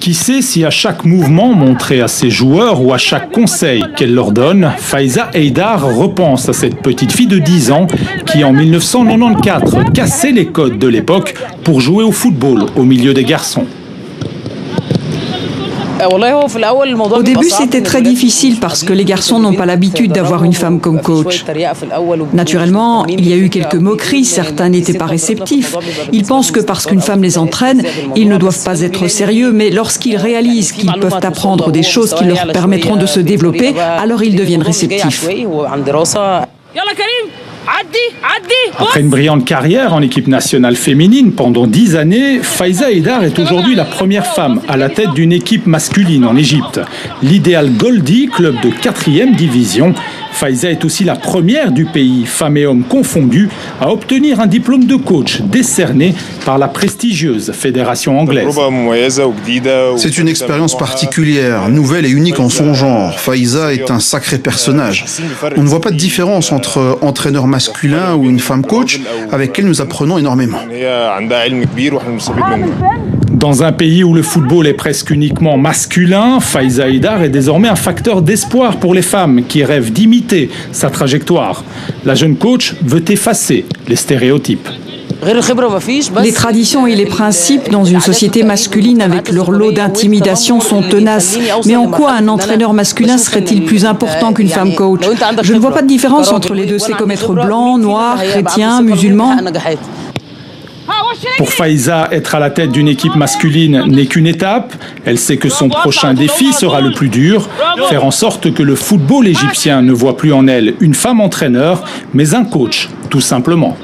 Qui sait si à chaque mouvement montré à ses joueurs ou à chaque conseil qu'elle leur donne, Faiza Haydar repense à cette petite fille de 10 ans qui en 1994 cassait les codes de l'époque pour jouer au football au milieu des garçons. Au début, c'était très difficile parce que les garçons n'ont pas l'habitude d'avoir une femme comme coach. Naturellement, il y a eu quelques moqueries, certains n'étaient pas réceptifs. Ils pensent que parce qu'une femme les entraîne, ils ne doivent pas être sérieux, mais lorsqu'ils réalisent qu'ils peuvent apprendre des choses qui leur permettront de se développer, alors ils deviennent réceptifs. Après une brillante carrière en équipe nationale féminine pendant 10 années, Faiza Haydar est aujourd'hui la première femme à la tête d'une équipe masculine en Égypte. L'Ideal Goldie, club de 4e division. Faiza est aussi la première du pays, femmes et hommes confondus, à obtenir un diplôme de coach décerné par la prestigieuse fédération anglaise. C'est une expérience particulière, nouvelle et unique en son genre. Faiza est un sacré personnage. On ne voit pas de différence entre entraîneur masculin ou une femme coach, avec elle nous apprenons énormément. Dans un pays où le football est presque uniquement masculin, Faiza Haydar est désormais un facteur d'espoir pour les femmes qui rêvent d'imiter sa trajectoire. La jeune coach veut effacer les stéréotypes. Les traditions et les principes dans une société masculine avec leur lot d'intimidation sont tenaces. Mais en quoi un entraîneur masculin serait-il plus important qu'une femme coach? Je ne vois pas de différence entre les deux. C'est comme être blanc, noir, chrétien, musulman. Pour Faiza, être à la tête d'une équipe masculine n'est qu'une étape. Elle sait que son prochain défi sera le plus dur, faire en sorte que le football égyptien ne voit plus en elle une femme entraîneur, mais un coach, tout simplement.